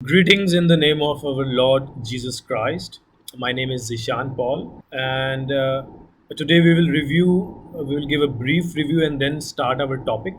Greetings in the name of our Lord Jesus Christ. My name is Zishan Paul, and today we will give a brief review and then start our topic.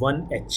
1H.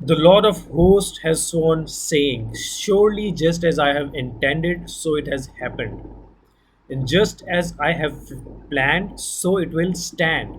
The Lord of hosts has sworn, saying, surely just as I have intended, so it has happened. And just as I have planned, so it will stand.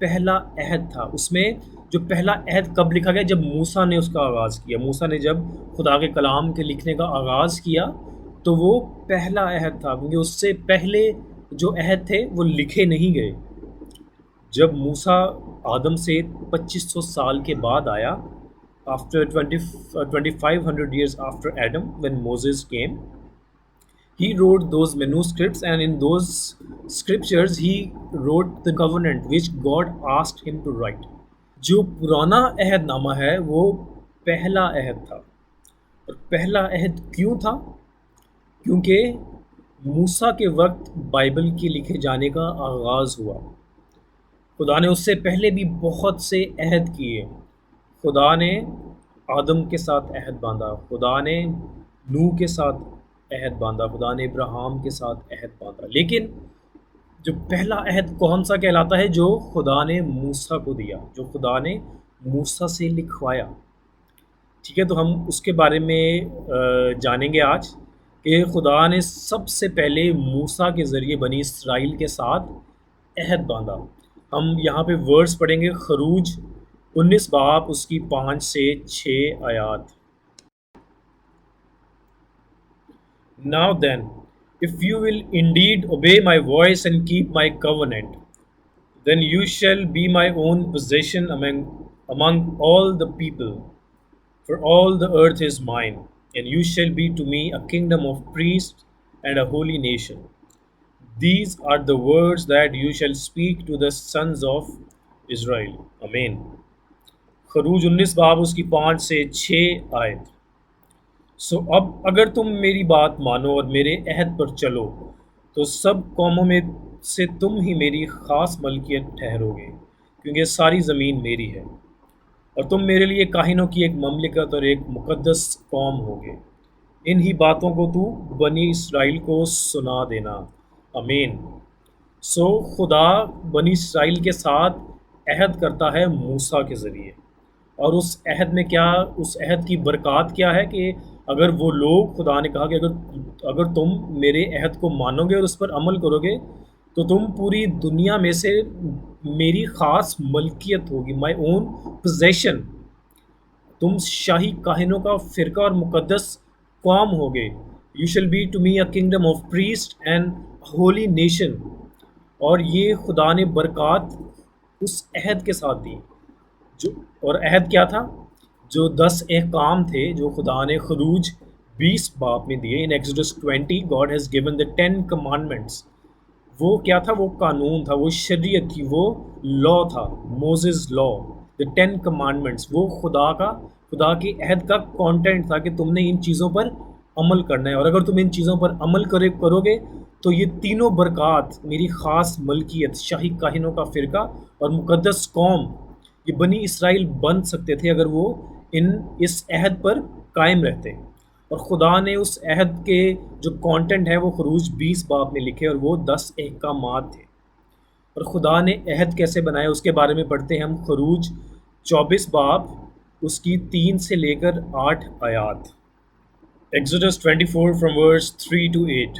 پہلا عہد تھا اس میں جو پہلا عہد کب لکھا گیا؟ جب موسیٰ نے اس کا آغاز کیا، موسیٰ نے جب خدا کے کلام کے لکھنے کا آغاز کیا تو وہ پہلا عہد تھا، کیونکہ اس سے پہلے جو عہد تھے وہ لکھے نہیں گئے۔ جب موسیٰ آدم سے 2500 سال کے بعد آیا، after 2500 years after Adam, when Moses came, he wrote those manuscripts, and in those scriptures he wrote the covenant which God asked him to write. جو پرانا عہد نامہ ہے وہ پہلا عہد تھا، اور پہلا عہد کیوں تھا؟ کیونکہ موسیٰ کے وقت بائبل کے لکھے جانے کا آغاز ہوا۔ خدا نے اس سے پہلے بھی بہت سے عہد کیے۔ خدا نے آدم کے ساتھ عہد باندھا، خدا نے نوح کے ساتھ عہد باندھا، خدا نے ابراہیم کے ساتھ عہد باندھا، لیکن جو پہلا عہد کون سا کہلاتا ہے؟ جو خدا نے موسیٰ کو دیا، جو خدا نے موسیٰ سے لکھوایا۔ ٹھیک ہے، تو ہم اس کے بارے میں جانیں گے آج کہ خدا نے سب سے پہلے موسیٰ کے ذریعے بنی اسرائیل کے ساتھ عہد باندھا۔ ہم یہاں پہ ورڈز پڑھیں گے، خروج 19 باب اس کی 5 سے 6 آیات۔ Now then, if you will indeed obey my voice and keep my covenant, then you shall be my own possession among all the people, for all the earth is mine, and you shall be to me a kingdom of priests and a holy nation. These are the words that you shall speak to the sons of Israel. Amen. خروج 19 باب اس کی 5 سے 6 آیت۔ سو اب اگر تم میری بات مانو اور میرے عہد پر چلو تو سب قوموں میں سے تم ہی میری خاص ملکیت ٹھہرو گے، کیونکہ ساری زمین میری ہے، اور تم میرے لیے کاہنوں کی ایک مملکت اور ایک مقدس قوم ہوگے۔ انہی باتوں کو تو بنی اسرائیل کو سنا دینا۔ آمین۔ سو خدا بنی اسرائیل کے ساتھ عہد کرتا ہے موسیٰ کے ذریعے، اور اس عہد میں کیا، اس عہد کی برکات کیا ہے کہ اگر وہ لوگ، خدا نے کہا کہ اگر تم میرے عہد کو مانو گے اور اس پر عمل کرو گے تو تم پوری دنیا میں سے میری خاص ملکیت ہوگی، مائی اون پوزیشن، تم شاہی کاہنوں کا فرقہ اور مقدس قوم ہوگے۔ You shall be to me a kingdom of priest and holy nation. اور یہ خدا نے برکات اس عہد کے ساتھ دی، اور عہد کیا تھا؟ جو 10 احکام تھے جو خدا نے خروج 20 باب میں دیے۔ ان Exodus 20 God has given the 10 commandments۔ وہ کیا تھا؟ وہ قانون تھا، وہ شریعت تھی، وہ لا تھا، موزز لا، the 10 commandments۔ وہ خدا کے عہد کا کانٹینٹ تھا کہ تم نے ان چیزوں پر عمل کرنا ہے، اور اگر تم ان چیزوں پر عمل کرو گے تو یہ تینوں برکات، میری خاص ملکیت، شاہی کاہنوں کا فرقہ اور مقدس قوم، یہ بنی اسرائیل بن سکتے تھے اگر وہ اس عہد پر قائم رہتے۔ اور خدا نے اس عہد کے جو کانٹینٹ ہے وہ خروج 20 باب میں لکھے، اور وہ 10 احکامات تھے۔ اور خدا نے عہد کیسے بنایا اس کے بارے میں پڑھتے ہیں ہم، خروج 24 باب اس کی 3 سے لے کر 8 آیات۔ Exodus 24 from verse 3 to 8.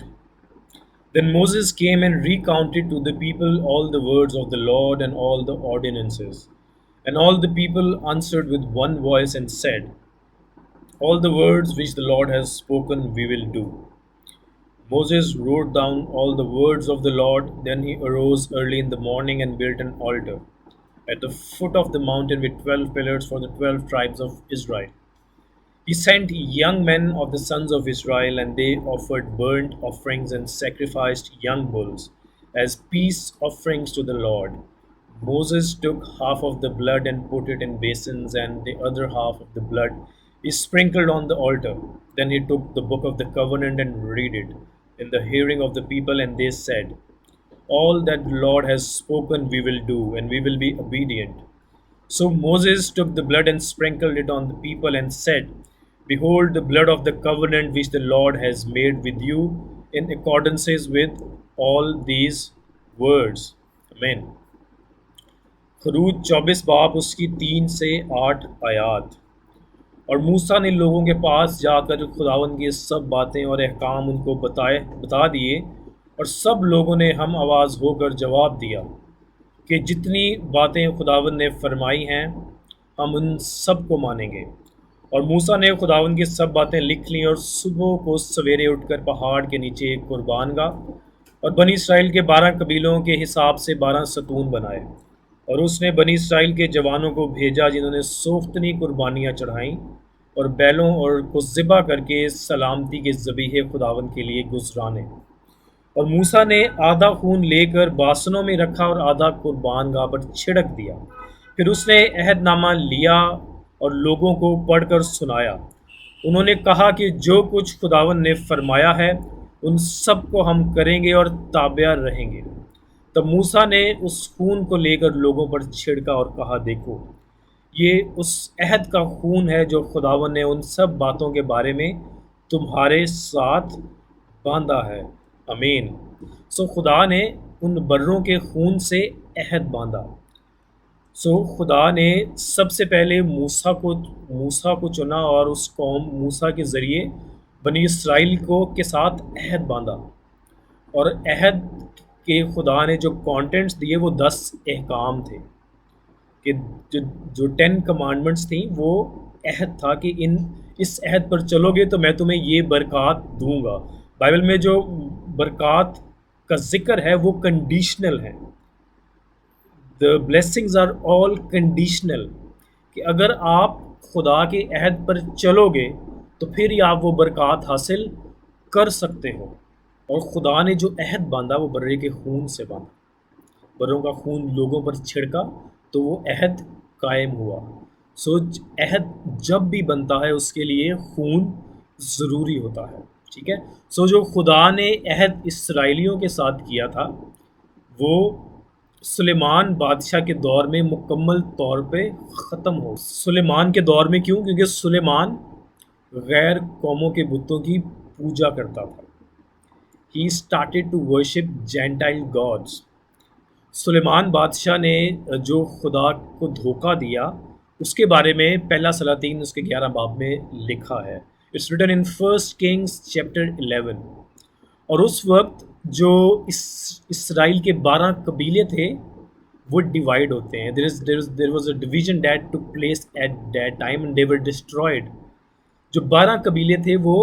Then Moses came and recounted to the people all the words of the Lord and all the ordinances. And all the people answered with one voice and said, all the words which the Lord has spoken we will do. Moses wrote down all the words of the Lord. Then he arose early in the morning and built an altar at the foot of the mountain with 12 pillars for the 12 tribes of Israel. He sent young men of the sons of Israel, and they offered burnt offerings and sacrificed young bulls as peace offerings to the Lord. Moses took half of the blood and put it in basins, and the other half of the blood he sprinkled on the altar. Then he took the book of the covenant and read it in the hearing of the people, and they said, all that the Lord has spoken we will do, and we will be obedient. So Moses took the blood and sprinkled it on the people and said, behold the blood of the covenant which the Lord has made with you in accordance with all these words. Amen. خروج 24 باب اس کی 3 سے 8 آیات۔ اور موسیٰ نے لوگوں کے پاس جا کر خداوند کی سب باتیں اور احکام ان کو بتا دیے، اور سب لوگوں نے ہم آواز ہو کر جواب دیا کہ جتنی باتیں خداوند نے فرمائی ہیں ہم ان سب کو مانیں گے۔ اور موسیٰ نے خداوند کی سب باتیں لکھ لیں، اور صبح کو سویرے اٹھ کر پہاڑ کے نیچے ایک قربان گاہ اور بنی اسرائیل کے 12 قبیلوں کے حساب سے 12 ستون بنائے۔ اور اس نے بنی اسرائیل کے جوانوں کو بھیجا جنہوں نے سوختنی قربانیاں چڑھائیں اور بیلوں اور کو ذبح کر کے سلامتی کے ذبیحے خداوند کے لیے گزرانے۔ اور موسیٰ نے آدھا خون لے کر باسنوں میں رکھا اور آدھا قربان گاہ پر چھڑک دیا۔ پھر اس نے عہد نامہ لیا اور لوگوں کو پڑھ کر سنایا۔ انہوں نے کہا کہ جو کچھ خداوند نے فرمایا ہے ان سب کو ہم کریں گے اور تابع رہیں گے۔ تب موسیٰ نے اس خون کو لے کر لوگوں پر چھڑکا اور کہا، دیکھو یہ اس عہد کا خون ہے جو خداوند نے ان سب باتوں کے بارے میں تمہارے ساتھ باندھا ہے۔ امین۔ خدا نے ان بروں کے خون سے عہد باندھا۔ خدا نے سب سے پہلے موسیٰ کو چنا اور اس قوم موسیٰ کے ذریعے بنی اسرائیل کے ساتھ عہد باندھا۔ اور عہد کے خدا نے جو کانٹینٹس دیے وہ 10 احکام تھے، کہ جو 10 کمانڈمنٹس تھیں وہ عہد تھا کہ اس عہد پر چلو گے تو میں تمہیں یہ برکات دوں گا۔ بائبل میں جو برکات کا ذکر ہے وہ کنڈیشنل ہے۔ The blessings are all conditional، کہ اگر آپ خدا کے عہد پر چلو گے تو پھر ہی آپ وہ برکات حاصل کر سکتے ہو۔ اور خدا نے جو عہد باندھا وہ برے کے خون سے باندھا، بروں کا خون لوگوں پر چھڑکا تو وہ عہد قائم ہوا۔ عہد جب بھی بنتا ہے اس کے لیے خون ضروری ہوتا ہے، ٹھیک ہے۔ جو خدا نے عہد اسرائیلیوں کے ساتھ کیا تھا وہ سلیمان بادشاہ کے دور میں مکمل طور پہ ختم ہو۔ سلیمان کے دور میں کیوں؟ کیونکہ سلیمان غیر قوموں کے بتوں کی پوجا کرتا تھا۔ He started to worship Gentile gods۔ سلیمان بادشاہ نے جو خدا کو دھوکہ دیا اس کے بارے میں پہلا سلاطین اس کے 11 باب میں لکھا ہے۔ It's written in 1 Kings chapter 11۔ اور اس وقت جو اسرائیل کے 12 قبیلے تھے وہ ڈیوائیڈ ہوتے ہیں۔ There was a division that took place at that time and they were destroyed۔ جو 12 قبیلے تھے وہ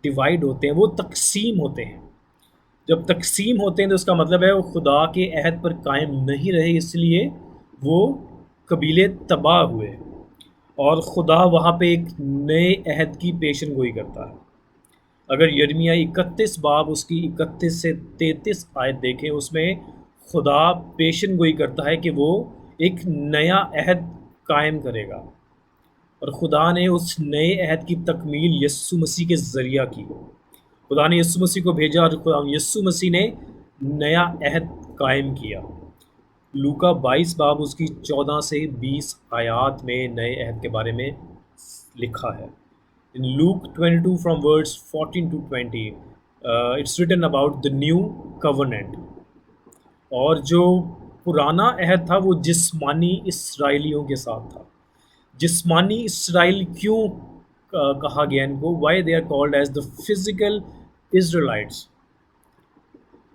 ڈیوائیڈ ہوتے ہیں، وہ تقسیم ہوتے ہیں۔ جب تقسیم ہوتے ہیں تو اس کا مطلب ہے وہ خدا کے عہد پر قائم نہیں رہے، اس لیے وہ قبیلے تباہ ہوئے۔ اور خدا وہاں پہ ایک نئے عہد کی پیشن گوئی کرتا ہے۔ اگر یرمیہ 31 باب اس کی 31 سے 33 آیت دیکھیں، اس میں خدا پیشن گوئی کرتا ہے کہ وہ ایک نیا عہد قائم کرے گا، اور خدا نے اس نئے عہد کی تکمیل یسوع مسیح کے ذریعہ کی۔ خدا نے یسوع مسیح کو بھیجا اور خدا یسوع مسیح نے نیا عہد قائم کیا۔ لوکا 22 باب اس کی 14 سے 20 آیات میں نئے عہد کے بارے میں لکھا ہے۔ In Luke 22 from verse 14 to 20 it's written about the new covenant۔ اور جو پرانا عہد تھا وہ جسمانی اسرائیلیوں کے ساتھ تھا۔ جسمانی اسرائیل کیوں کہا گیا ان کو؟ Why they are called as the physical Israelites۔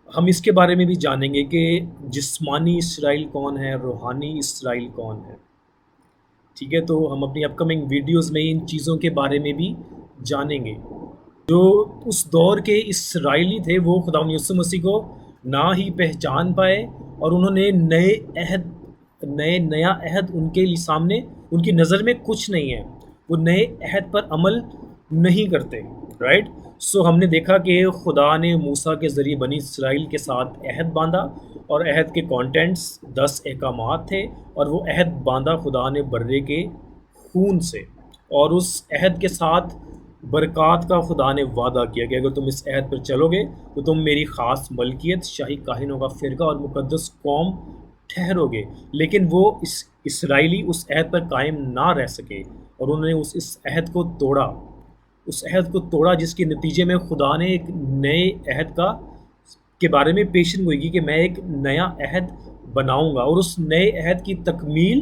ہم اس کے بارے میں بھی جانیں گے کہ جسمانی اسرائیل کون ہے، روحانی اسرائیل کون ہے، ٹھیک ہے۔ تو ہم اپنی اپ کمنگ ویڈیوز میں ان چیزوں کے بارے میں بھی جانیں گے۔ جو اس دور کے اسرائیلی تھے وہ خدا یسوع مسیح کو نہ ہی پہچان پائے، اور انہوں نے نیا عہد ان کے سامنے، ان کی نظر میں کچھ نہیں ہے، وہ نئے عہد پر عمل نہیں کرتے، رائٹ۔ ہم نے دیکھا کہ خدا نے موسیٰ کے ذریعے بنی اسرائیل کے ساتھ عہد باندھا، اور عہد کے کانٹینٹس 10 احکامات تھے، اور وہ عہد باندھا خدا نے برے کے خون سے، اور اس عہد کے ساتھ برکات کا خدا نے وعدہ کیا کہ اگر تم اس عہد پر چلو گے تو تم میری خاص ملکیت، شاہی کاہنوں کا فرقہ اور مقدس قوم ٹھہرو گے۔ لیکن وہ اسرائیلی اس عہد پر قائم نہ رہ سکے، اور انہوں نے اس عہد کو توڑا، جس کے نتیجے میں خدا نے ایک نئے عہد کے بارے میں پیشن گوئی کی کہ میں ایک نیا عہد بناؤں گا، اور اس نئے عہد کی تکمیل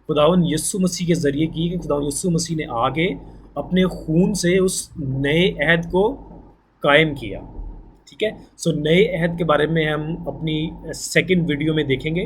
خداوند یسوع مسیح کے ذریعے کی کہ خداوند یسوع مسیح نے آ کے اپنے خون سے اس نئے عہد کو قائم کیا، ٹھیک ہے۔ نئے عہد کے بارے میں ہم اپنی سیکنڈ ویڈیو میں دیکھیں گے۔